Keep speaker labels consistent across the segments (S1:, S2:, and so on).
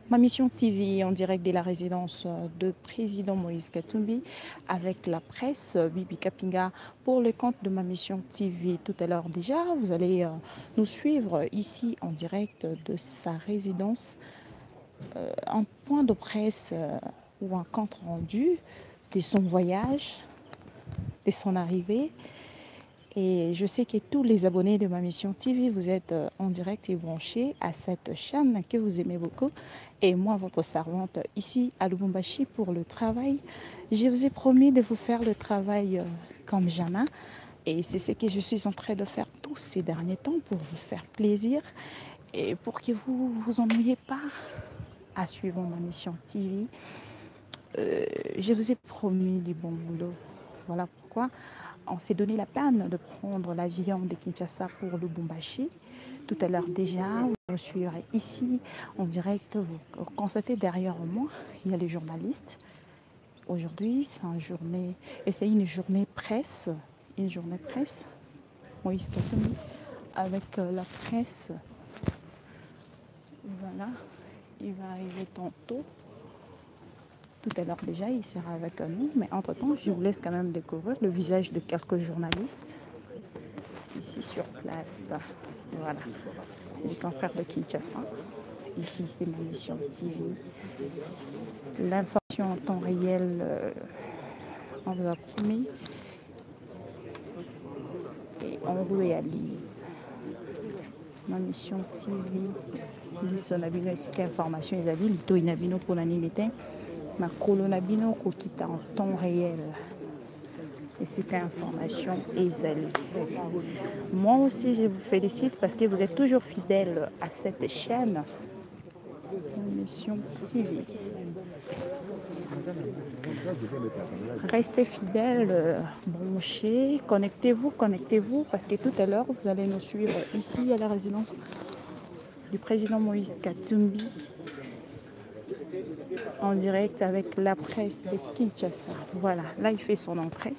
S1: Ma mission TV en direct de la résidence de président Moïse Katumbi avec la presse Bibi Kapinga pour le compte de ma mission TV. Tout à l'heure déjà, vous allez nous suivre ici en direct de sa résidence, un point de presse ou un compte rendu de son voyage, de son arrivée. Et je sais que tous les abonnés de ma mission TV, vous êtes en direct et branchés à cette chaîne que vous aimez beaucoup. Et moi, votre servante ici à Lubumbashi pour le travail, je vous ai promis de vous faire le travail comme jamais. Et c'est ce que je suis en train de faire tous ces derniers temps pour vous faire plaisir et pour que vous ne vous ennuyez pas à suivre ma mission TV. Je vous ai promis du bon boulot. Voilà pourquoi on s'est donné la peine de prendre l'avion de Kinshasa pour Lubumbashi. Tout à l'heure déjà, vous suivrez ici en direct. Vous constatez derrière moi, il y a les journalistes. Aujourd'hui, c'est une journée presse. Une journée presse. Moïse Katumbi avec la presse. Voilà, il va arriver tantôt. Tout à l'heure déjà, il sera avec nous. Mais entre-temps, je vous laisse quand même découvrir le visage de quelques journalistes ici sur place. Voilà, c'est les confrères de Kinshasa. Ici, c'est ma mission TV. L'information en temps réel, on vous a promis et on réalise. Ma mission TV, liso na bino esika information ezali litoi na bino mpona nini te makolo na bino kokita en temps réel. Et c'est information ezali. Moi aussi, je vous félicite parce que vous êtes toujours fidèles à cette chaîne. Mission TV. Restez fidèles, branchez, connectez-vous, parce que tout à l'heure, vous allez nous suivre ici à la résidence du président Moïse Katumbi, en direct avec la presse de Kinshasa. Voilà, là il fait son entrée.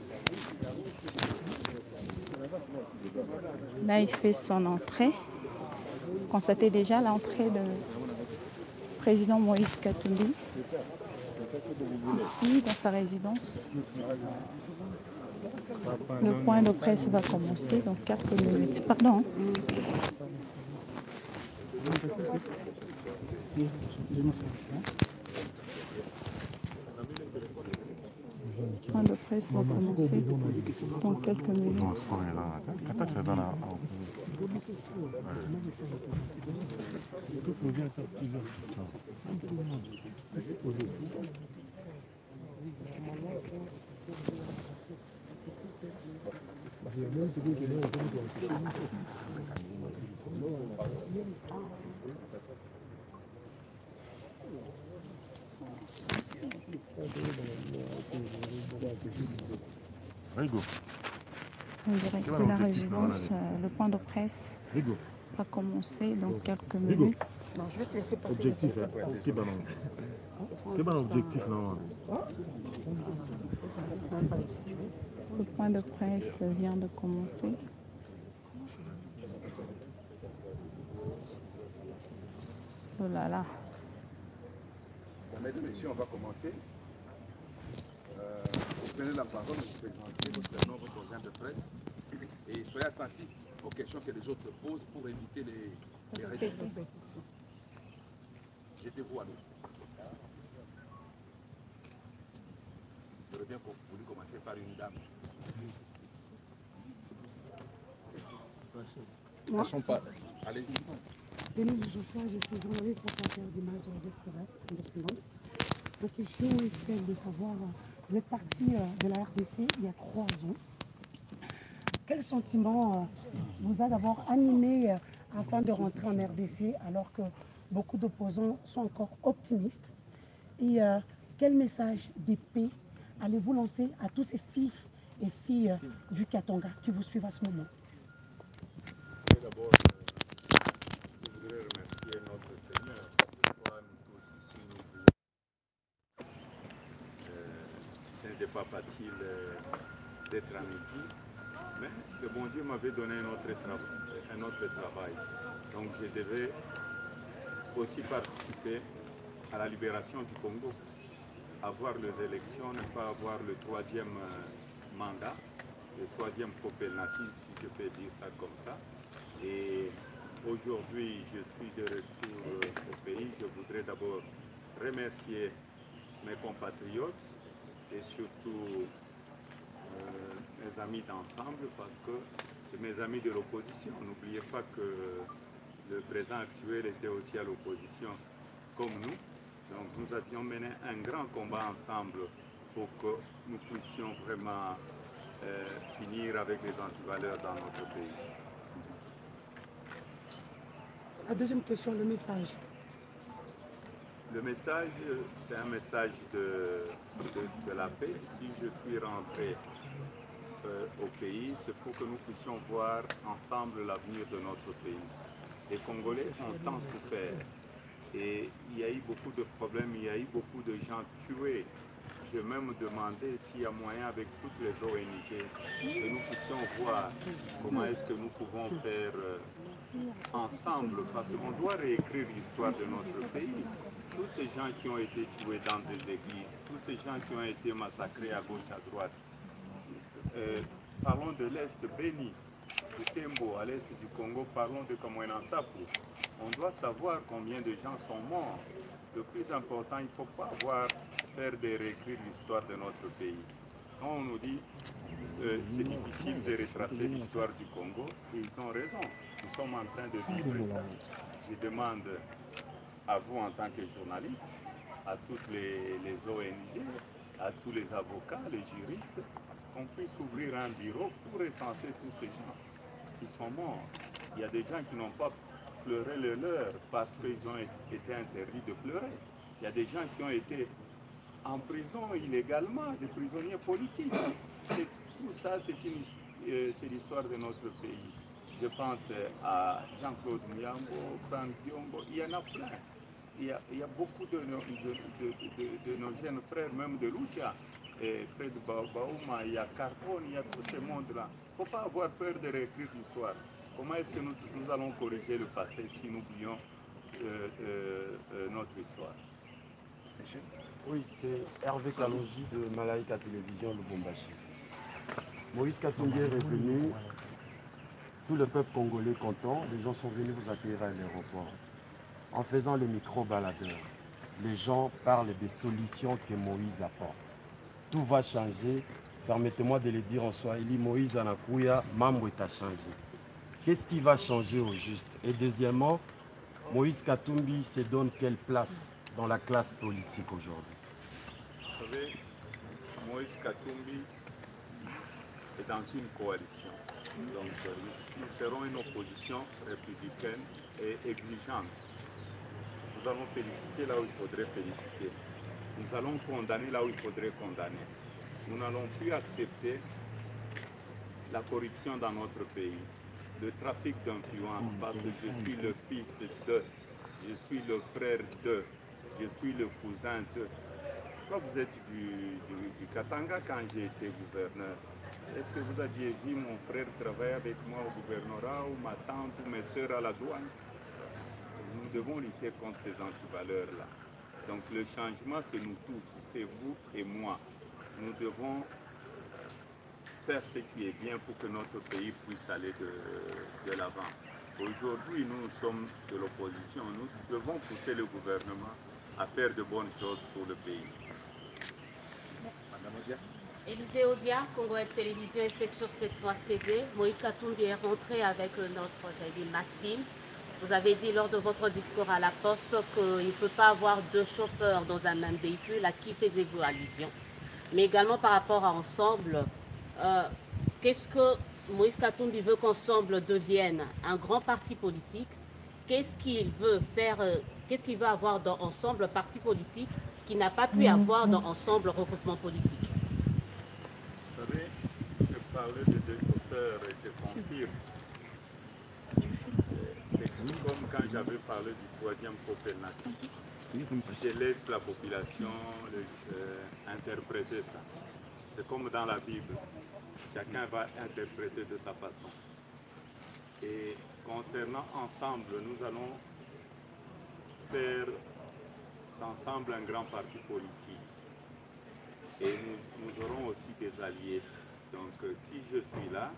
S1: Là il fait son entrée. Constatez déjà l'entrée du président Moïse Katumbi, ici dans sa résidence. Le point de presse va commencer dans 4 minutes. Pardon. Le point de presse va commencer dans quelques minutes. En direct de la résidence, le point de presse va commencer dans quelques minutes.
S2: Non, je vais te laisser passer. Objectif, quel objectif non?
S1: Le point de presse vient de commencer. Oh là là.
S3: Mesdames et messieurs, on va commencer. Vous prenez la parole, vous présentez votre nom, votre organe de presse et soyez attentifs aux questions que les autres posent pour éviter les résultats. Jetez-vous à l'eau. J'aurais bien voulu commencer par une dame. Elles sont pas. Allez-y.
S4: Denis Joshua, je suis journaliste reporter d'images indépendantes. Ma question est celle de savoir, vous êtes parti de la RDC il y a 3 ans. Quel sentiment vous a d'abord animé afin de rentrer en RDC alors que beaucoup d'opposants sont encore optimistes? Et quel message de paix allez-vous lancer à tous ces filles et filles du Katanga qui vous suivent à ce moment?
S3: D'abord, je voudrais remercier notre Seigneur pourquoi nous tous ici nous prions. Ce n'était pas facile d'être à midi, mais le bon Dieu m'avait donné un autre travail. Donc je devais aussi participer à la libération du Congo. Avoir les élections, ne pas avoir le troisième mandat, le troisième coopératif, si je peux dire ça comme ça. Et aujourd'hui, je suis de retour au pays. Je voudrais d'abord remercier mes compatriotes et surtout mes amis d'ensemble, parce que c'est mes amis de l'opposition. N'oubliez pas que le président actuel était aussi à l'opposition comme nous. Donc nous avions mené un grand combat ensemble pour que nous puissions vraiment finir avec les antivaleurs dans notre pays.
S4: La deuxième question, le message.
S3: Le message, c'est un message de la paix. Si je suis rentré au pays, c'est pour que nous puissions voir ensemble l'avenir de notre pays. Les Congolais ont tant souffert et il y a eu beaucoup de problèmes, il y a eu beaucoup de gens tués. J'ai même demandé s'il y a moyen avec toutes les ONG que nous puissions voir comment est-ce que nous pouvons faire ensemble, parce qu'on doit réécrire l'histoire de notre pays. Tous ces gens qui ont été tués dans des églises, tous ces gens qui ont été massacrés à gauche, à droite. Parlons de l'Est béni, de Tembo, à l'Est du Congo, parlons de Kamwena Nsapu. On doit savoir combien de gens sont morts. Le plus important, il ne faut pas faire de réécrire l'histoire de notre pays. Quand on nous dit c'est difficile de retracer l'histoire du Congo, ils ont raison. Nous sommes en train de vivre ça. Je demande à vous en tant que journaliste, à toutes les ONG, à tous les avocats, les juristes, qu'on puisse ouvrir un bureau pour recenser tous ces gens qui sont morts. Il y a des gens qui n'ont pas pleuré le leur parce qu'ils ont été interdits de pleurer. Il y a des gens qui ont été en prison illégalement, des prisonniers politiques. Tout ça, c'est l'histoire de notre pays. Je pense à Jean-Claude Muyambo, Franck Diongo, il y en a plein. Il y a beaucoup de nos jeunes frères, même de Lucha, Fred Bauma, il y a Carbone, il y a tout ce monde-là. Il ne faut pas avoir peur de réécrire l'histoire. Comment est-ce que nous allons corriger le passé si nous oublions notre histoire?
S2: Oui, c'est Hervé Kalonji de Malaika Télévision Lubumbashi. Moïse Katumbi est revenu, tout le peuple congolais content, les gens sont venus vous accueillir à l'aéroport. En faisant le micro-baladeur, les gens parlent des solutions que Moïse apporte. Tout va changer, permettez-moi de le dire en Swahili, Moïse Anakuya, Mambo est à changer. Qu'est-ce qui va changer au juste? Et deuxièmement, Moïse Katumbi se donne quelle place dans la classe politique aujourd'hui?
S3: Vous savez, Moïse Katumbi est dans une coalition. Donc, nous serons une opposition républicaine et exigeante. Nous allons féliciter là où il faudrait féliciter. Nous allons condamner là où il faudrait condamner. Nous n'allons plus accepter la corruption dans notre pays, le trafic d'influence, parce que je suis le fils de, je suis le frère de, je suis le cousin de. Quand vous êtes du Katanga, quand j'ai été gouverneur, est-ce que vous aviez vu mon frère travailler avec moi au gouvernorat, ou ma tante, ou mes soeurs à la douane? Nous devons lutter contre ces antivaleurs-là. Donc le changement, c'est nous tous, c'est vous et moi. Nous devons faire ce qui est bien pour que notre pays puisse aller de l'avant. Aujourd'hui, nous sommes de l'opposition. Nous devons pousser le gouvernement à faire de bonnes choses pour le pays. Madame Odia.
S5: Élisée Odia, Congo Web Télévision et section 7.3 CD. Moïse Katumbi est rentré avec notre Maxime. Vous avez dit lors de votre discours à la Poste qu'il ne peut pas avoir deux chauffeurs dans un même véhicule. À qui faisiez-vous allusion? Mais également par rapport à Ensemble, qu'est-ce que Moïse Katumbi veut qu'Ensemble devienne un grand parti politique? Qu'est-ce qu'il veut faire, qu'est-ce qu'il veut avoir dans Ensemble parti politique qui n'a pas pu avoir dans Ensemble regroupement politique?
S3: Vous savez, je parlais de deux chauffeurs et je confirme. C'est comme quand j'avais parlé du troisième coopératif. Je laisse la population interpréter ça. C'est comme dans la Bible. Chacun va interpréter de sa façon. Et concernant Ensemble, nous allons faire dans ensemble un grand parti politique. Et nous aurons aussi des alliés. Donc si je suis là,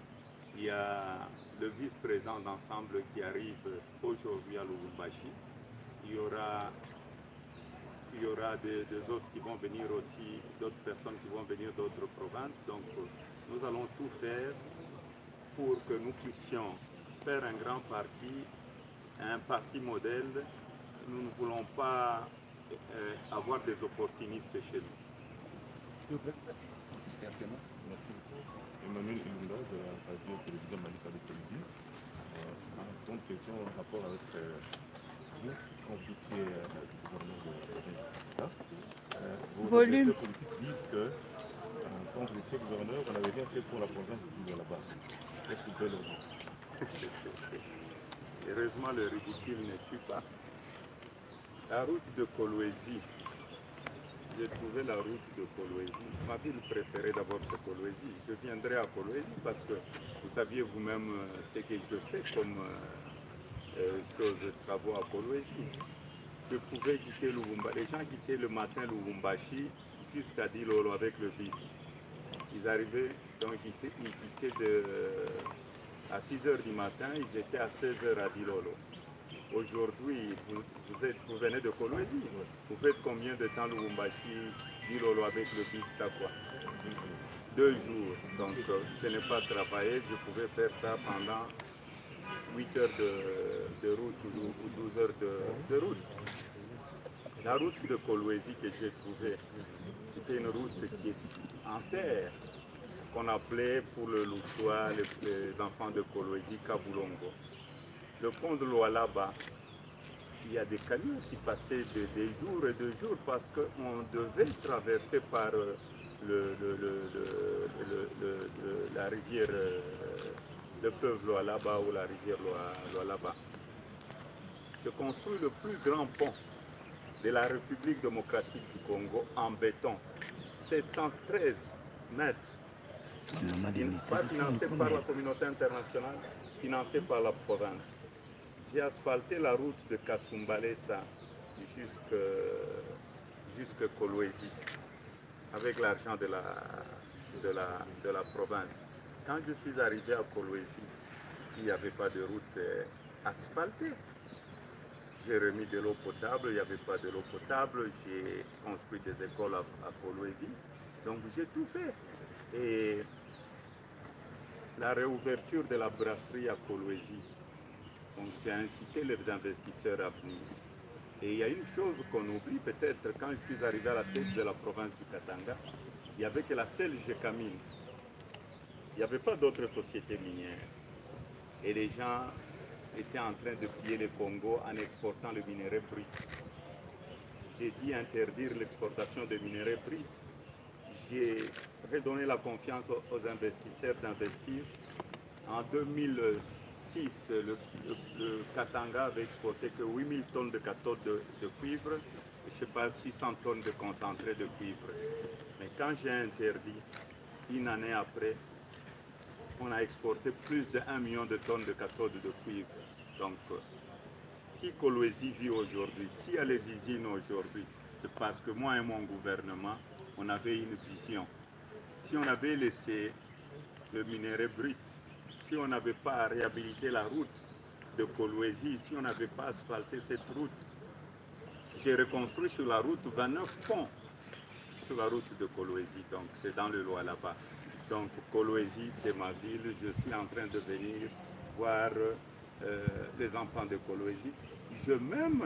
S3: il y a le vice-président d'ensemble qui arrive aujourd'hui à Lubumbashi. Il y aura des autres qui vont venir aussi, d'autres personnes qui vont venir d'autres provinces. Donc nous allons tout faire pour que nous puissions faire un grand parti, un parti modèle. Nous ne voulons pas avoir des opportunistes chez nous.
S6: S'il vous plaît. Merci beaucoup. Emmanuel Ilunda de la radio-télévision Malika de Tunisie. Une question en rapport avec vous, quand vous étiez du gouvernement de vos
S1: Volume.
S6: politiques disent que quand vous étiez gouverneur, vous n'avez rien fait pour la province du là-bas. Qu'est-ce que vous pouvez leur dire?
S3: Heureusement, le ridicule ne tue pas. La route de Kolwezi, j'ai trouvé la route de Kolwezi. Ma ville préférée d'abord c'est Kolwezi. Je viendrai à Kolwezi parce que vous saviez vous-même ce que je fais comme travaux à Kolwezi. Je pouvais quitter Lubumbashi. Les gens quittaient le matin Lubumbashi jusqu'à Dilolo avec le bus. Ils arrivaient, donc ils quittaient à 6 h du matin, ils étaient à 16 h à Dilolo. Aujourd'hui, vous venez de Kolwezi. Vous faites combien de temps Lubumbashi, Dilolo avec le bus quoi? 2 jours. Donc je n'ai pas travaillé, je pouvais faire ça pendant 8 heures de route ou 12 heures de route. La route de Kolwezi que j'ai trouvée, c'était une route qui est en terre, qu'on appelait pour le Louchois, les enfants de Kolwezi, Kabulongo. Le pont de Lualaba, il y a des camions qui passaient des jours et des jours parce qu'on devait traverser par la rivière, le fleuve Lualaba ou la rivière Lualaba. Je construis le plus grand pont de la République démocratique du Congo en béton, 713 mètres, pas financé par la communauté internationale, financé par la province. J'ai asphalté la route de Kasumbalesa jusqu'à Kolwezi avec l'argent de la province. Quand je suis arrivé à Kolwezi, il n'y avait pas de route asphaltée. J'ai remis de l'eau potable, il n'y avait pas de l'eau potable. J'ai construit des écoles à Kolwezi. Donc j'ai tout fait. Et la réouverture de la brasserie à Kolwezi, donc j'ai incité les investisseurs à venir. Et il y a une chose qu'on oublie peut-être, quand je suis arrivé à la tête de la province du Katanga, il n'y avait que la seule Gécamine. Il n'y avait pas d'autres sociétés minières. Et les gens étaient en train de piller le Congo en exportant le minerai brut. J'ai dit interdire l'exportation de minerai brut. J'ai redonné la confiance aux investisseurs d'investir. En 2006, le Katanga avait exporté que 8000 tonnes de cathodes de cuivre, et je sais pas, 600 tonnes de concentré de cuivre. Mais quand j'ai interdit, une année après, on a exporté plus de 1 million de tonnes de cathodes de cuivre. Donc, si Kolwezi vit aujourd'hui, s'il y a les usines aujourd'hui, c'est parce que moi et mon gouvernement, on avait une vision. Si on avait laissé le minerai brut, si on n'avait pas réhabilité la route de Kolwezi, si on n'avait pas asphalté cette route, j'ai reconstruit sur la route 29 ponts sur la route de Kolwezi, donc c'est dans le Lualaba. Donc Kolwezi, c'est ma ville, je suis en train de venir voir les enfants de Kolwezi. Je même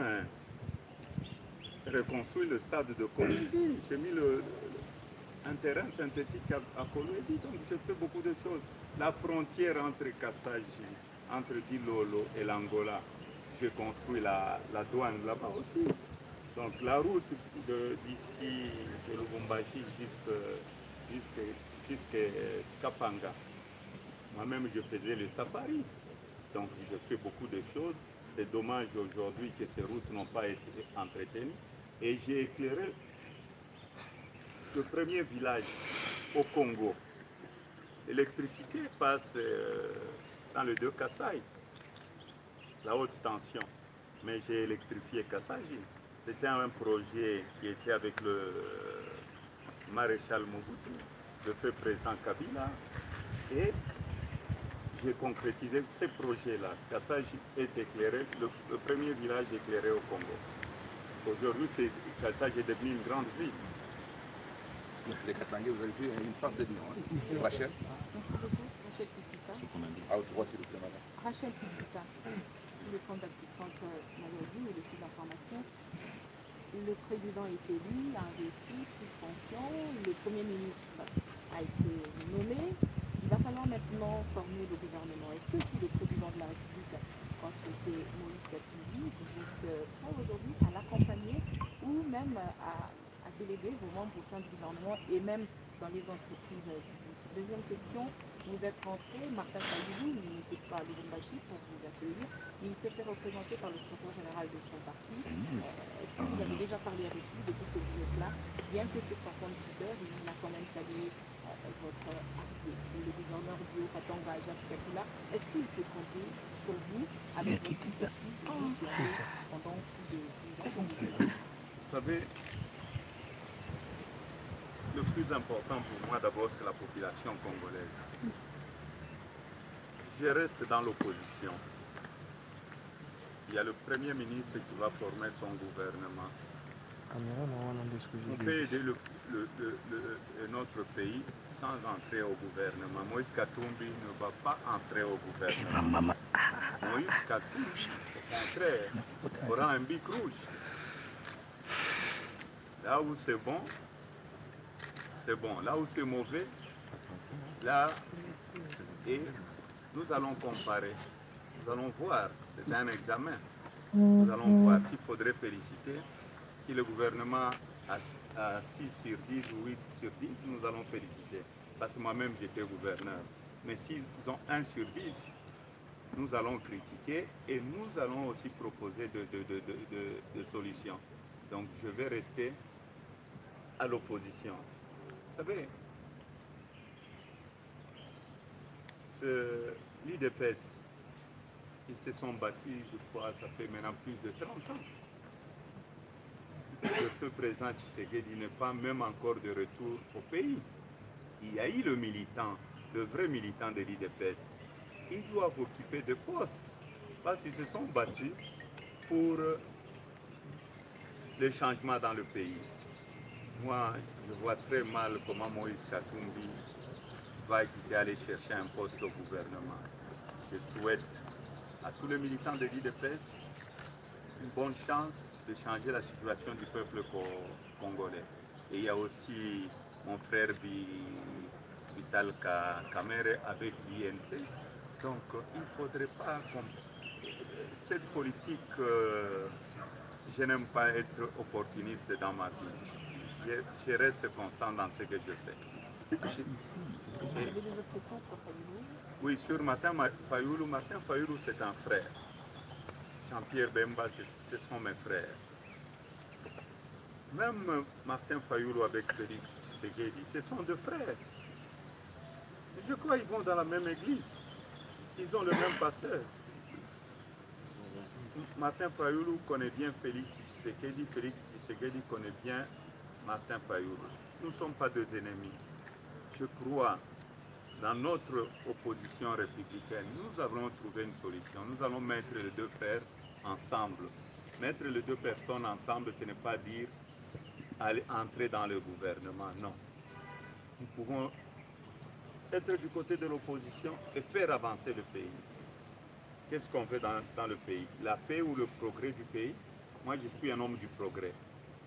S3: reconstruit le stade de Kolwezi, j'ai mis un terrain synthétique à Kolwezi, donc j'ai fait beaucoup de choses. La frontière entre Kassaji, entre Dilolo et l'Angola, j'ai construit la douane là-bas aussi. Donc la route d'ici de Lubumbashi jusqu'à Kapanga, moi-même je faisais les safaris. Donc je fais beaucoup de choses. C'est dommage aujourd'hui que ces routes n'ont pas été entretenues. Et j'ai éclairé le premier village au Congo. L'électricité passe dans le 2 Kassai, la haute tension. Mais j'ai électrifié Kassaji. C'était un projet qui était avec le maréchal Mobutu, le feu président Kabila, et j'ai concrétisé ce projet-là. Kassaj est éclairé, le premier village éclairé au Congo. Aujourd'hui, Kassaj est devenu une grande ville.
S7: Les Katangais, vous avez vu une part de nom. Rachel.
S1: Merci beaucoup, Rachel Kitsika.
S7: Ah, au droit, s'il vous plaît, madame.
S1: Rachel Kitsika, le compte contre maladie et le site d'information. Le président est élu, a investi, sous fonction. Le Premier ministre a été nommé. Il va falloir maintenant former le gouvernement. Est-ce que si le président de la République a souhaité Moïse Katumbi, vous êtes prêt aujourd'hui à l'accompagner ou même à déléguer vos membres au sein du gouvernement et même dans les entreprises publiques? Deuxième question, vous êtes rentré, Martin Fayulu, il n'était pas à Lubumbashi pour vous accueillir, il s'est fait représenter par le secrétaire général de son parti. Est-ce que vous avez déjà parlé avec lui depuis que vous êtes là? Bien que ce soit conducteur, il a quand même salué votre arrivée. Le gouverneur Bio Katanga Jacques Kakula, est-ce qu'il peut compter sur vous avec votre expertise pendant plus de 10 ans?
S3: Vous savez, le plus important pour moi d'abord, c'est la population congolaise. Je reste dans l'opposition. Il y a le Premier ministre qui va former son gouvernement. On peut aider notre pays sans entrer au gouvernement. Moïse Katumbi ne va pas entrer au gouvernement. Moïse Katumbi, au contraire, aura un bic rouge. Là où c'est bon, c'est bon. Là où c'est mauvais, là, et nous allons comparer. Nous allons voir, c'est un examen. Nous allons voir s'il faudrait féliciter. Si le gouvernement a 6 sur 10 ou 8 sur 10, nous allons féliciter. Parce que moi-même, j'étais gouverneur. Mais s'ils ont 1 sur 10, nous allons critiquer et nous allons aussi proposer de solutions. Donc, je vais rester à l'opposition. Vous savez, l'IDPS, ils se sont battus, je crois, ça fait maintenant plus de 30 ans. Le feu président Tshisekedi n'est pas même encore de retour au pays. Il y a eu le militant, le vrai militant de l'IDPS. Ils doivent occuper des postes parce qu'ils se sont battus pour le changement dans le pays. Moi, je vois très mal comment Moïse Katumbi va quitter aller chercher un poste au gouvernement. Je souhaite à tous les militants de l'IDPS une bonne chance de changer la situation du peuple congolais. Et il y a aussi mon frère Vital Kamere avec l'INC. Donc il ne faudrait pas... Cette politique, je n'aime pas être opportuniste dans ma vie. Je reste constant dans ce que je fais.
S1: Vous avez des autres questions sur Fayulu?
S3: Oui, sur Martin Fayulu, c'est un frère. Jean-Pierre Bemba, ce sont mes frères. Même Martin Fayulu avec Félix Tshisekedi, ce sont deux frères. Je crois qu'ils vont dans la même église. Ils ont le même pasteur. Martin Fayulu connaît bien Félix Tshisekedi. Félix Tshisekedi connaît bien Martin Fayulu. Nous ne sommes pas deux ennemis. Je crois dans notre opposition républicaine, nous allons trouver une solution. Nous allons mettre les deux frères ensemble. Mettre les deux personnes ensemble, ce n'est pas dire aller entrer dans le gouvernement, non. Nous pouvons être du côté de l'opposition et faire avancer le pays. Qu'est-ce qu'on veut dans le pays? La paix ou le progrès du pays? Moi, je suis un homme du progrès.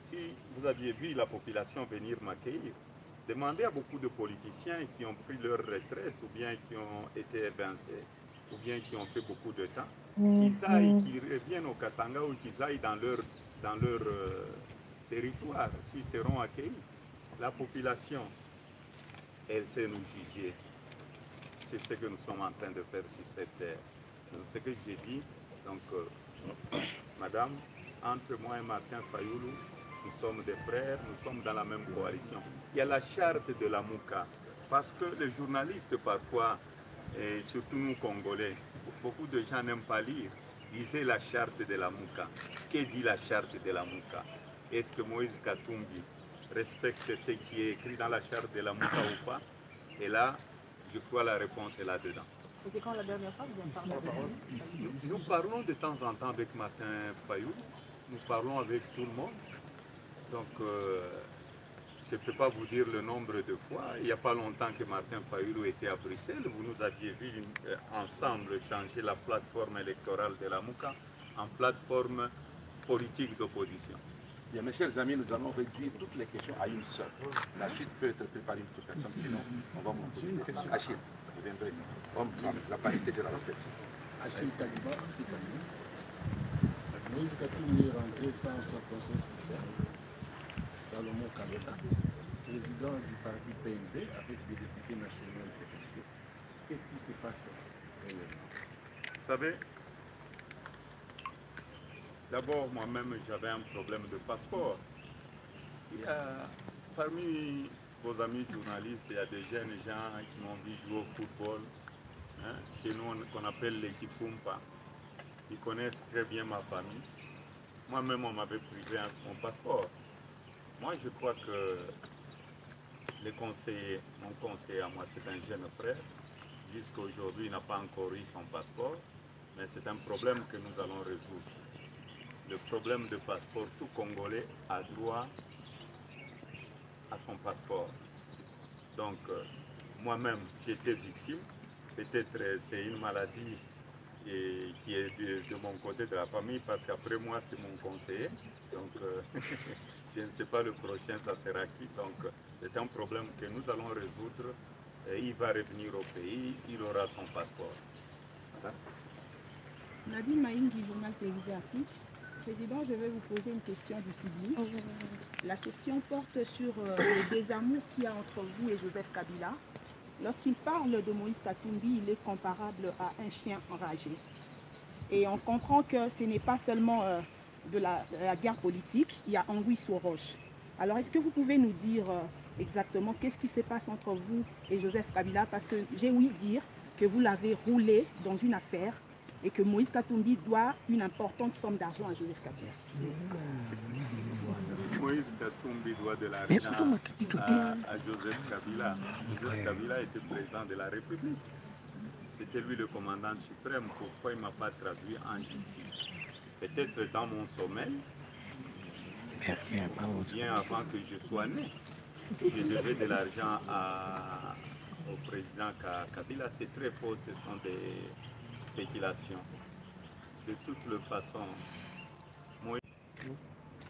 S3: Si vous aviez vu la population venir m'accueillir, demandez à beaucoup de politiciens qui ont pris leur retraite ou bien qui ont été évincés ou bien qui ont fait beaucoup de temps, qu'ils aillent, qu'ils reviennent au Katanga ou qu'ils aillent dans leur territoire, s'ils seront accueillis. La population, elle sait nous juger. C'est ce que nous sommes en train de faire sur cette terre. Donc, ce que j'ai dit, donc, madame, entre moi et Martin Fayulu, nous sommes des frères, nous sommes dans la même coalition. Il y a la charte de la Mouka, parce que les journalistes parfois, et surtout nous Congolais, beaucoup de gens n'aiment pas lire. Lisez la charte de la Mouka. Que dit la charte de la Mouka? Est-ce que Moïse Katumbi respecte ce qui est écrit dans la charte de la Mouka ou pas? Et là, je crois la réponse est là-dedans.
S1: Et c'est quand la dernière fois que vous avez parlé?
S3: Nous parlons de temps en temps avec Martin Fayou, nous parlons avec tout le monde. Donc, je ne peux pas vous dire le nombre de fois. Il n'y a pas longtemps que Martin Fayulu était à Bruxelles. Vous nous aviez vu ensemble changer la plateforme électorale de la Mouka en plateforme politique d'opposition.
S7: Bien, mes chers amis, nous allons réduire toutes les questions à une seule. La suite peut être faite par une seule personne, sinon on va vous poser une question. Achille, vous viendrez. Homme, femme, la parité de la respect.
S8: Achille Taliba, Moïse Katumbi est rentré sans son conseil spécial. Salomon Kabeta, président du parti PND avec des députés nationaux et provinciaux. Qu'est-ce qui s'est passé réellement?
S3: Vous savez, d'abord, moi-même, j'avais un problème de passeport. Il y a, parmi vos amis journalistes, il y a des jeunes gens qui m'ont dit jouer au football. Hein, chez nous, qu'on appelle l'équipe Fumpa. Ils connaissent très bien ma famille. Moi-même, on m'avait privé mon passeport. Moi, je crois que les conseillers, mon conseiller à moi, c'est un jeune frère. Jusqu'à aujourd'hui, il n'a pas encore eu son passeport, mais c'est un problème que nous allons résoudre. Le problème de passeport, tout Congolais a droit à son passeport. Donc, moi-même, j'étais victime. Peut-être c'est une maladie qui est de mon côté de la famille, parce qu'après moi, c'est mon conseiller. Donc, je ne sais pas le prochain, ça sera qui. Donc, c'est un problème que nous allons résoudre. Et il va revenir au pays, il aura son passeport.
S9: Nadine Maïngi, journal télévisé Afrique. Président, je vais vous poser une question du public. La question porte sur le désamour qu'il y a entre vous et Joseph Kabila. Lorsqu'il parle de Moïse Katumbi, il est comparable à un chien enragé. Et on comprend que ce n'est pas seulement de la guerre politique, il y a anguille sous roche. Alors, est-ce que vous pouvez nous dire exactement qu'est-ce qui se passe entre vous et Joseph Kabila? Parce que j'ai ouï dire que vous l'avez roulé dans une affaire et que Moïse Katumbi doit une importante somme d'argent à Joseph Kabila.
S3: Moïse Katumbi doit de l'argent à Joseph Kabila. Joseph Kabila était président de la République. C'était lui le commandant suprême. Pourquoi il ne m'a pas traduit en justice? Peut-être dans mon sommeil, bien avant que je sois né. Je devais de l'argent au président Kabila. C'est très faux, ce sont des spéculations. De toutes les façons,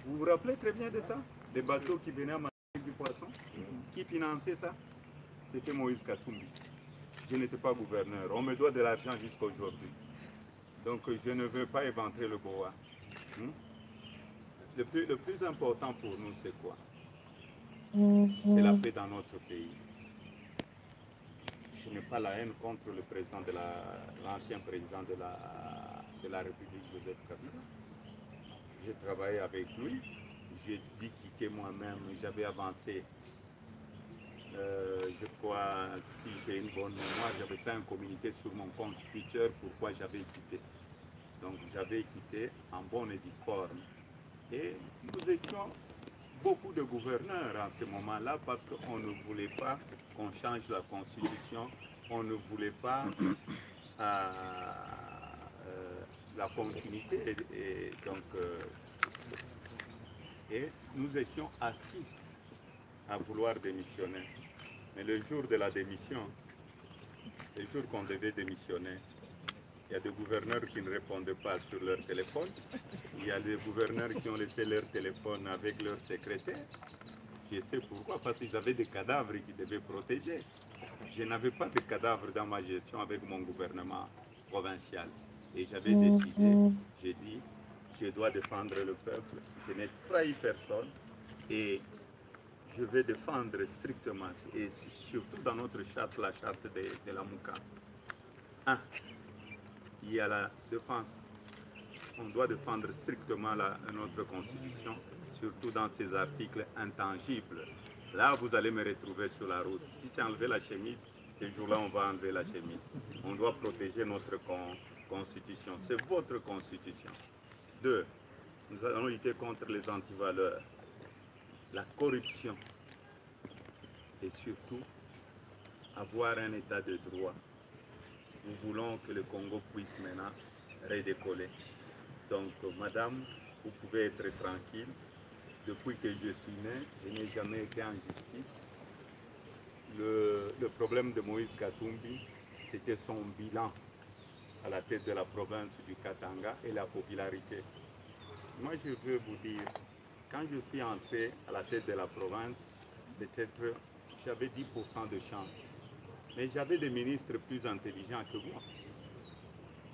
S3: vous vous rappelez très bien de ça? Les bateaux qui venaient à manger du poisson? Qui finançait ça? C'était Moïse Katumbi. Je n'étais pas gouverneur. On me doit de l'argent jusqu'à aujourd'hui. Donc je ne veux pas éventrer le boa. Le plus important pour nous, c'est quoi? C'est la paix dans notre pays. Je n'ai pas la haine contre le président l'ancien président de la République, Joseph Kabila. J'ai travaillé avec lui, j'ai dit quitter moi-même, j'avais avancé, je crois, si j'ai une bonne mémoire, j'avais fait un communiqué sur mon compte Twitter pourquoi j'avais quitté. Donc j'avais quitté en bonne et due forme. Et nous étions beaucoup de gouverneurs en ce moment-là parce qu'on ne voulait pas qu'on change la constitution, on ne voulait pas la continuité. Et nous étions à 6 à vouloir démissionner. Mais le jour de la démission, le jour qu'on devait démissionner, il y a des gouverneurs qui ne répondaient pas sur leur téléphone. Il y a des gouverneurs qui ont laissé leur téléphone avec leur secrétaire. Je sais pourquoi, parce qu'ils avaient des cadavres qu'ils devaient protéger. Je n'avais pas de cadavres dans ma gestion avec mon gouvernement provincial. Et j'avais décidé, j'ai dit, je dois défendre le peuple. Je n'ai trahi personne et je vais défendre strictement, et surtout dans notre charte, la charte de la Mouka. Il y a la défense. On doit défendre strictement notre constitution, surtout dans ces articles intangibles. Là, vous allez me retrouver sur la route. Si c'est enlever la chemise, ce jour-là, on va enlever la chemise. On doit protéger notre constitution, c'est votre constitution. 2. Nous allons lutter contre les antivaleurs, la corruption et surtout avoir un état de droit. Nous voulons que le Congo puisse maintenant redécoller. Donc, madame, vous pouvez être tranquille. Depuis que je suis né, je n'ai jamais été en justice. Le problème de Moïse Katumbi, c'était son bilan à la tête de la province du Katanga et la popularité. Moi, je veux vous dire, quand je suis entré à la tête de la province, peut-être j'avais 10% de chance. Mais j'avais des ministres plus intelligents que moi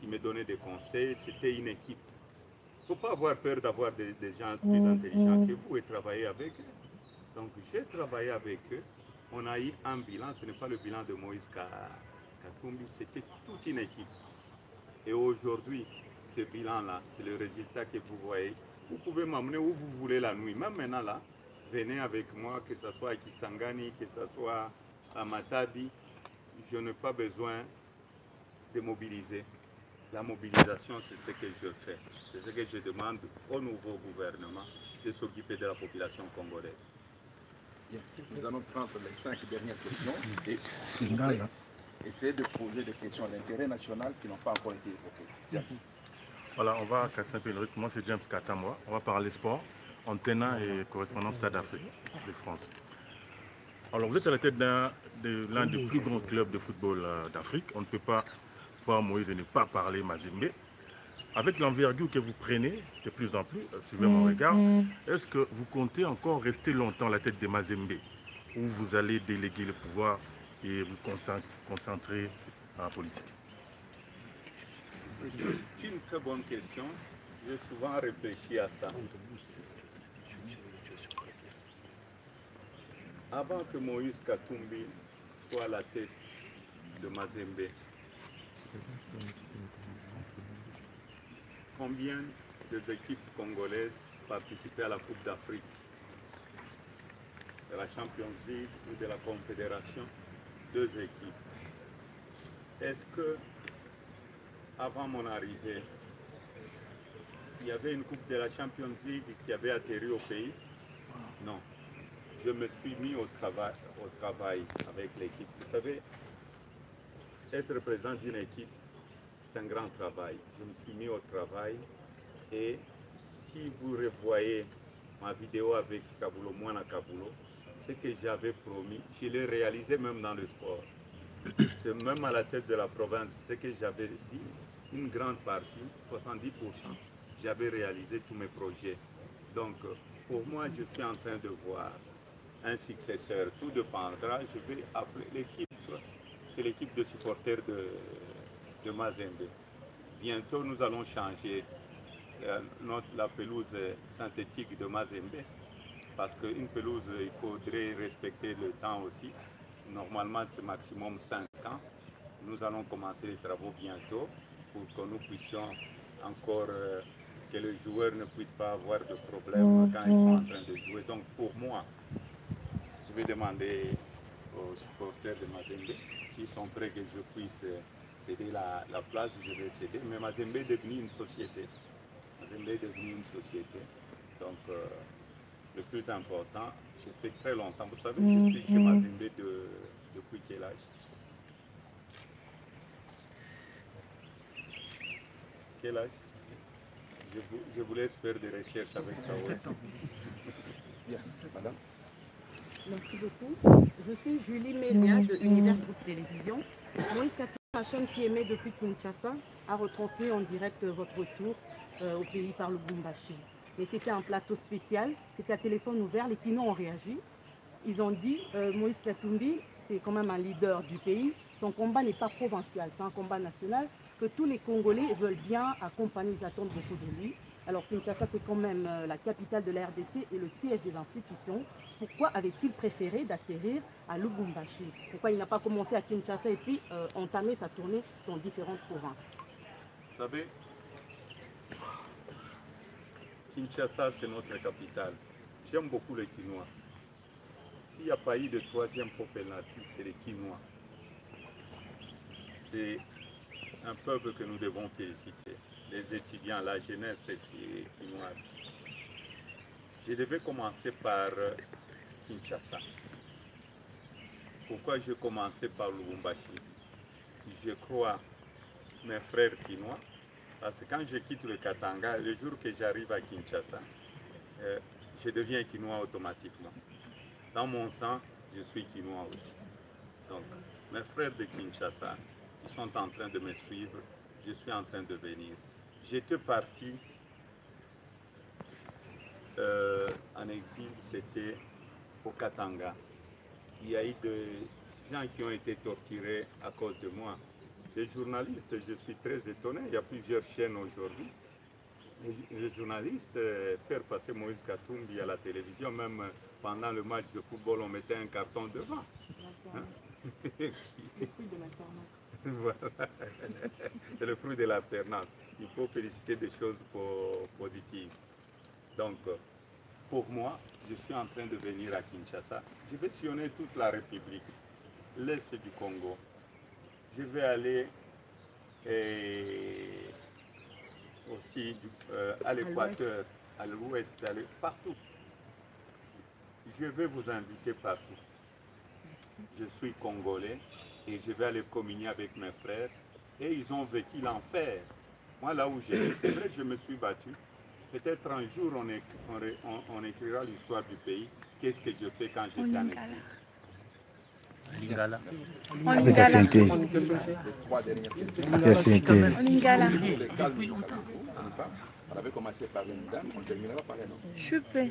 S3: qui me donnaient des conseils. C'était une équipe. Il ne faut pas avoir peur d'avoir des gens plus intelligents que vous et travailler avec eux. Donc j'ai travaillé avec eux. On a eu un bilan. Ce n'est pas le bilan de Moïse Katumbi, c'était toute une équipe. Et aujourd'hui, ce bilan-là, c'est le résultat que vous voyez. Vous pouvez m'amener où vous voulez la nuit. Même maintenant, là, venez avec moi, que ce soit à Kisangani, que ce soit à Matadi. Je n'ai pas besoin de mobiliser. La mobilisation, c'est ce que je fais. C'est ce que je demande au nouveau gouvernement de s'occuper de la population congolaise.
S7: Nous allons prendre les 5 dernières questions et essayer de poser des questions d'intérêt national qui n'ont pas encore été évoquées.
S6: Voilà, on va casser un peu le rythme. Moi, c'est James Katamwa. On va parler sport, antenne et correspondant Stade d'Afrique de France. Alors, vous êtes à la tête d'un des plus grands clubs de football d'Afrique. On ne peut pas voir Moïse et ne pas parler Mazembe. Avec l'envergure que vous prenez de plus en plus, suivez mon regard, est-ce que vous comptez encore rester longtemps à la tête de Mazembe, ou vous allez déléguer le pouvoir et vous concentrer en politique?
S3: C'est une très bonne question. J'ai souvent réfléchi à ça. Avant que Moïse Katumbi soit à la tête de Mazembe, combien d'équipes congolaises participaient à la Coupe d'Afrique, de la Champions League ou de la Confédération? 2 équipes. Est-ce que, avant mon arrivée, il y avait une Coupe de la Champions League qui avait atterri au pays? Non. Je me suis mis au travail avec l'équipe. Vous savez, être président d'une équipe, c'est un grand travail. Je me suis mis au travail et si vous revoyez ma vidéo avec Kabulo, Mwana Kabulo, ce que j'avais promis, je l'ai réalisé même dans le sport. C'est même à la tête de la province, ce que j'avais dit, une grande partie, 70%, j'avais réalisé tous mes projets. Donc, pour moi, je suis en train de voir un successeur. Tout dépendra. Je vais appeler l'équipe. C'est l'équipe de supporters de Mazembe. Bientôt, nous allons changer la pelouse synthétique de Mazembe. Parce qu'une pelouse, il faudrait respecter le temps aussi. Normalement, c'est maximum 5 ans. Nous allons commencer les travaux bientôt pour que nous puissions encore, que les joueurs ne puissent pas avoir de problème quand ils sont en train de jouer. Donc pour moi, je vais demander aux supporters de Mazembe s'ils sont prêts que je puisse céder la place, je vais céder. Mais Mazembe est devenu une société. Mazembe est devenu une société. Donc le plus important, j'ai fait très longtemps. Vous savez, je suis chez Mazembe depuis quel âge? Quel âge? Je vous laisse faire des recherches avec Kaos.
S7: Bien, madame.
S5: Merci beaucoup. Je suis Julie Mélia de Univers Groupe Télévision. Moïse Katumbi, la chaîne qui émet depuis Kinshasa, a retransmis en direct votre retour au pays par le Lubumbashi. Et c'était un plateau spécial, c'était à téléphone ouvert, les Kino ont réagi. Ils ont dit Moïse Katumbi, c'est quand même un leader du pays, son combat n'est pas provincial, c'est un combat national, que tous les Congolais veulent bien accompagner, ils attendent beaucoup de lui. Alors Kinshasa, c'est quand même la capitale de la RDC et le siège des institutions. Pourquoi avait-il préféré d'atterrir à Lubumbashi? Pourquoi il n'a pas commencé à Kinshasa et puis entamer sa tournée dans différentes provinces?
S3: Vous savez, Kinshasa, c'est notre capitale. J'aime beaucoup les Kinois. S'il n'y a pas eu de 3e penalty, c'est les Kinois. un peuple que nous devons féliciter, les étudiants, la jeunesse chinoise. Je devais commencer par Kinshasa. Pourquoi je commençais par Lubumbashi? Je crois mes frères chinois, parce que quand je quitte le Katanga, le jour que j'arrive à Kinshasa, je deviens quinois automatiquement. Dans mon sang, je suis quinois aussi. Donc, mes frères de Kinshasa, ils sont en train de me suivre, je suis en train de venir. J'étais parti en exil, c'était au Katanga. Il y a eu des gens qui ont été torturés à cause de moi. Les journalistes, je suis très étonné, il y a plusieurs chaînes aujourd'hui. Les journalistes, faire passer Moïse Katumbi à la télévision, même pendant le match de football, on mettait un carton devant. Hein?
S9: Le fruit de l'alternance.
S3: Voilà. C'est le fruit de l'alternance. Il faut féliciter des choses positives. Donc, pour moi, je suis en train de venir à Kinshasa. Je vais sillonner toute la République, l'Est du Congo. Je vais aller aussi à l'Équateur, à l'Ouest, partout. Je vais vous inviter partout. Je suis congolais et je vais aller communier avec mes frères. Et ils ont vécu l'enfer. Moi, là où j'ai, c'est vrai, je me suis battu. Peut-être un jour, on écrira l'histoire du pays. Qu'est-ce que je fais quand j'étais en exil?
S10: Lingala.
S3: Depuis longtemps. On avait commencé par une dame, on terminera par un homme.
S1: Super.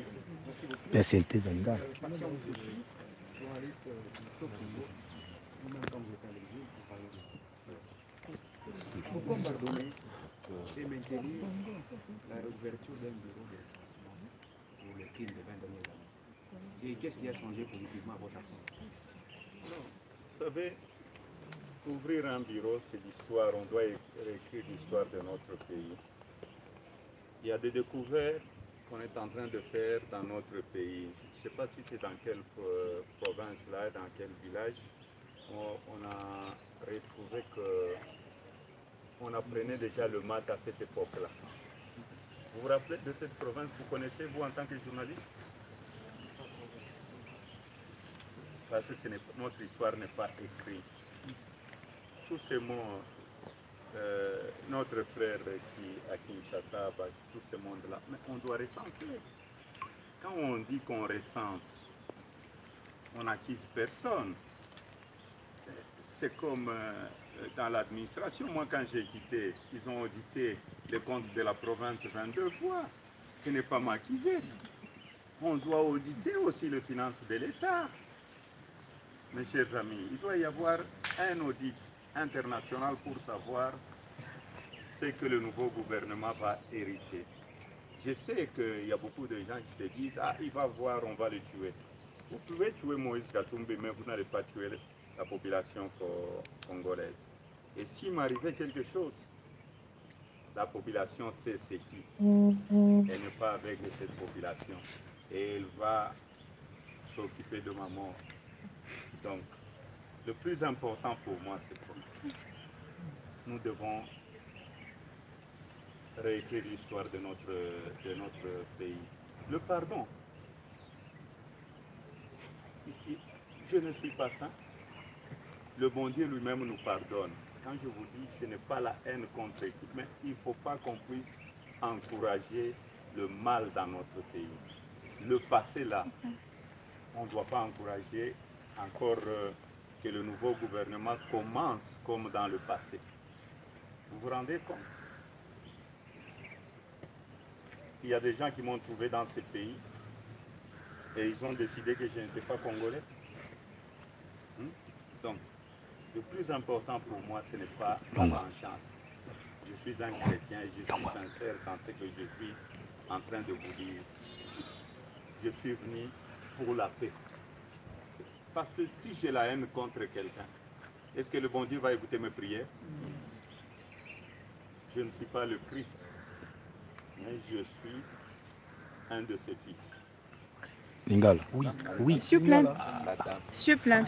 S2: Pourquoi pardonner et maintenir la réouverture d'un bureau de pour les crimes des 20 dernières années? Et qu'est-ce qui a changé positivement à votre absence?
S3: Vous savez, ouvrir un bureau, c'est l'histoire, on doit écrire l'histoire de notre pays. Il y a des découvertes qu'on est en train de faire dans notre pays. Je ne sais pas si c'est dans quelle province là, dans quel village. On a retrouvé qu'on apprenait déjà le maths à cette époque-là. Vous vous rappelez de cette province? Vous connaissez, vous, en tant que journaliste? Parce que notre histoire n'est pas écrite. Tous ces mots, notre frère qui à Kinshasa, tout ce monde-là, mais on doit recenser. Quand on dit qu'on recense, on n'accuse personne. C'est comme dans l'administration. Moi, quand j'ai quitté, ils ont audité les comptes de la province 22 fois. Ce n'est pas m'accuser. On doit auditer aussi les finances de l'État. Mes chers amis, il doit y avoir un audit international pour savoir ce que le nouveau gouvernement va hériter. Je sais qu'il y a beaucoup de gens qui se disent « Ah, il va voir, on va le tuer ». Vous pouvez tuer Moïse Katumbi, mais vous n'allez pas tuer la population congolaise. Et s'il m'arrivait quelque chose, la population sait c'est qui. Elle n'est pas avec cette population. Et elle va s'occuper de ma mort. Donc, le plus important pour moi, c'est que nous devons réécrire l'histoire de notre pays. Le pardon. Je ne suis pas saint. Le bon Dieu lui-même nous pardonne. Quand je vous dis, ce n'est pas la haine contre qui, mais il ne faut pas qu'on puisse encourager le mal dans notre pays. Le passé là, on ne doit pas encourager encore que le nouveau gouvernement commence comme dans le passé. Vous vous rendez compte? Il y a des gens qui m'ont trouvé dans ces pays et ils ont décidé que je n'étais pas congolais. Donc, le plus important pour moi, ce n'est pas la vengeance. Je suis un chrétien et je suis sincère dans ce que je suis en train de vous dire. Je suis venu pour la paix. Parce que si j'ai la haine contre quelqu'un, est-ce que le bon Dieu va écouter mes prières? Je ne suis pas le Christ, mais je suis un de ses fils.
S10: Lingala. Oui, oui.
S1: S'il vous plaît. S'il vous plaît.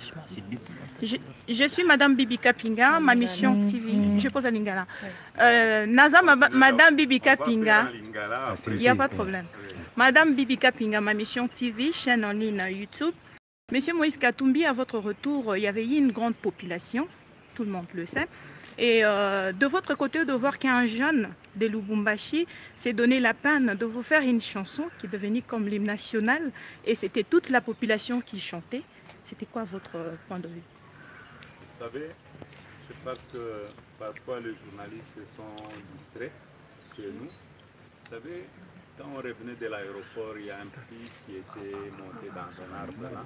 S1: Je suis Madame Bibi Kapinga, ma mission TV. Je pose à Lingala. Madame Bibi Kapinga. Il n'y a pas de problème. Madame Bibi Kapinga, ma mission TV, chaîne en ligne YouTube. Monsieur Moïse Katumbi, à votre retour, il y avait une grande population, tout le monde le sait. Et de votre côté, de voir qu'un jeune de Lubumbashi s'est donné la peine de vous faire une chanson qui est devenue comme l'hymne national, et c'était toute la population qui chantait. C'était quoi votre point de vue?
S3: Vous savez, c'est parce que parfois les journalistes sont distraits chez nous. Vous savez, quand on revenait de l'aéroport, il y a un petit qui était monté dans un arbre là.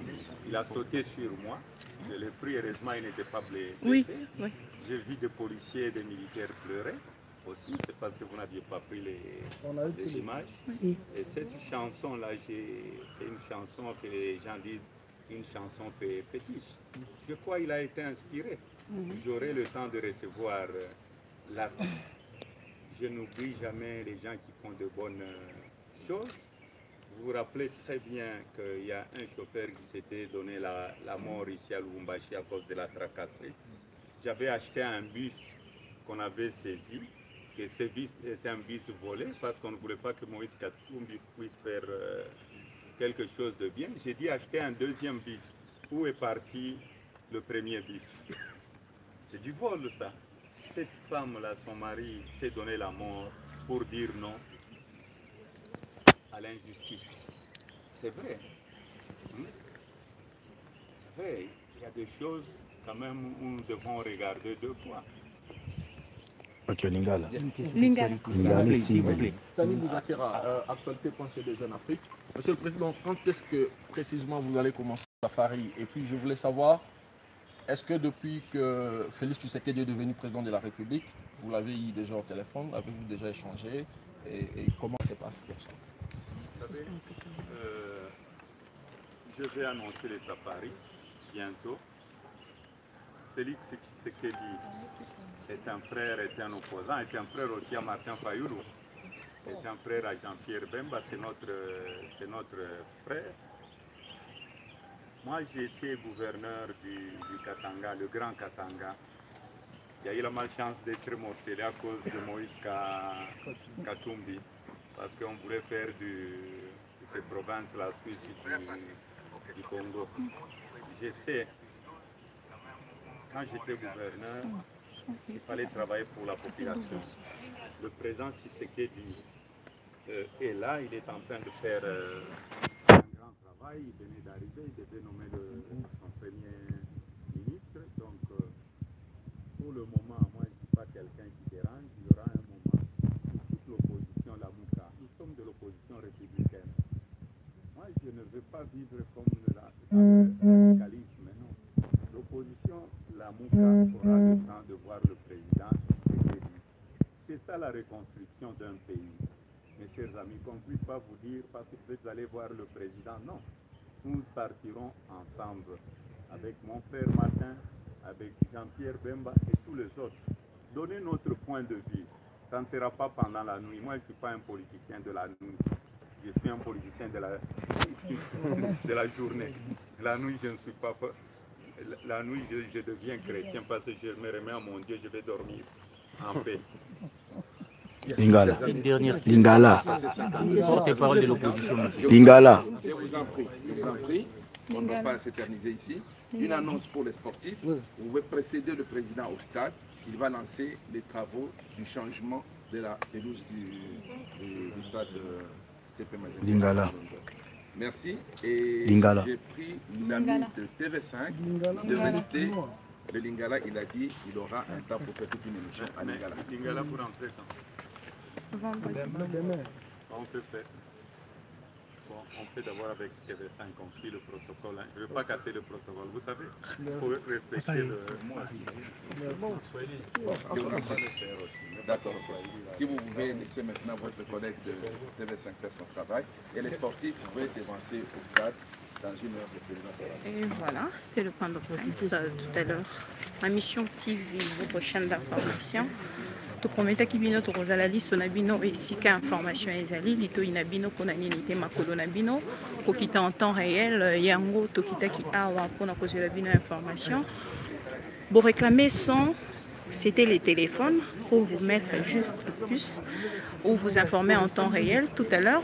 S3: Il a sauté sur moi. Je l'ai pris, heureusement il n'était pas blessé.
S1: Oui, oui.
S3: J'ai vu des policiers et des militaires pleurer aussi. C'est parce que vous n'aviez pas pris les images.
S1: Oui.
S3: Et cette chanson-là, c'est une chanson que les gens disent une chanson fétiche. Je crois qu'il a été inspiré. J'aurai le temps de recevoir l'artiste. Je n'oublie jamais les gens qui font de bonnes choses. Vous vous rappelez très bien qu'il y a un chauffeur qui s'était donné la mort ici à Lubumbashi à cause de la tracasserie. J'avais acheté un bus qu'on avait saisi, que ce bus était un bus volé parce qu'on ne voulait pas que Moïse Katumbi puisse faire quelque chose de bien. J'ai dit acheter un deuxième bus. Où est parti le premier bus? C'est du vol, ça. Cette femme-là, son mari, s'est donné la mort pour dire non à l'injustice. C'est vrai. C'est vrai. Il y a des choses quand même où nous devons regarder deux fois.
S10: Ok, Lingala.
S1: Lingala.
S10: S'il vous plaît.
S8: Stanley Moujakera, actualité pensée des jeunes Afrique. Monsieur le Président, quand est-ce que précisément vous allez commencer le safari? Et puis je voulais savoir, est-ce que depuis que Félix Tshisekedi est devenu président de la République, vous l'avez eu déjà au téléphone, avez-vous déjà échangé et comment se passe pour ça?
S3: Vous savez, je vais annoncer les safaris bientôt. Félix Tshisekedi est un frère, est un opposant, est un frère aussi à Martin Fayulu, est un frère à Jean-Pierre Bemba, c'est notre frère. Moi, j'ai été gouverneur du Katanga, le Grand Katanga. Il y a eu la malchance d'être morcelé à cause de Moïse Katumbi, parce qu'on voulait faire de ces provinces la Suisse du Congo. Je sais, quand j'étais gouverneur, il fallait travailler pour la population. Le président Tshisekedi est là, il est en train de faire un grand travail, il venait d'arriver, il devait nommer son premier ministre. Donc, pour le moment, moi je ne suis pas quelqu'un qui dérange, il y aura un moment où toute l'opposition, la Mouka, nous sommes de l'opposition républicaine. Moi, je ne veux pas vivre comme le radicalisme, non. L'opposition, la Mouka, aura le temps de voir le président. C'est ça la reconstruction d'un pays. Mes chers amis, qu'on ne puisse pas vous dire parce que vous allez voir le président. Non, nous partirons ensemble avec mon frère Martin, avec Jean-Pierre Bemba et tous les autres. Donnez notre point de vue. Ça ne sera pas pendant la nuit. Moi, je ne suis pas un politicien de la nuit. Je suis un politicien de la journée. La nuit, je ne suis pas... La nuit, je deviens chrétien parce que je me remets à mon Dieu, je vais dormir en paix.
S10: Lingala. Une dernière
S8: Lingala.
S10: Porte-parole de l'opposition.
S8: Lingala. Je vous en prie, on ne va pas s'éterniser ici. Une annonce pour les sportifs. Vous pouvez précéder le président au stade. Il va lancer les travaux du changement de la pelouse du stade TP Mazembe.
S10: Lingala.
S8: Merci. Et j'ai pris l'ami de TV5 de rester. Le Lingala, il a dit qu'il aura un temps pour faire toute une émission à Lingala.
S3: Lingala pour entrer quand? On peut faire. Bon, on fait d'abord avec TV5, on suit le protocole. Je ne veux pas casser le protocole. Vous savez, il faut respecter le...
S8: D'accord. Si vous pouvez laisser maintenant votre collègue de TV5 faire son travail, et les sportifs, vous pouvez avancer au stade dans une heure de présidence.
S1: Et voilà, c'était le point de presse tout à l'heure. Ma mission TV, votre chaîne d'information. to prometa ki bino to kozala liso na bino esika information ezali litoyi na bino pona nini te makolo na bino kokita en temps réel yango tokitaki awa pona kozela bino information. Pour réclamer son, c'était les téléphones pour vous mettre juste le plus ou vous informer en temps réel. Tout à l'heure,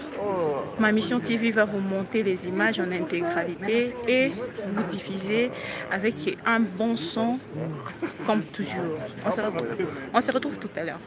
S1: ma mission TV va vous monter les images en intégralité et vous diffuser avec un bon son comme toujours. On se retrouve tout à l'heure.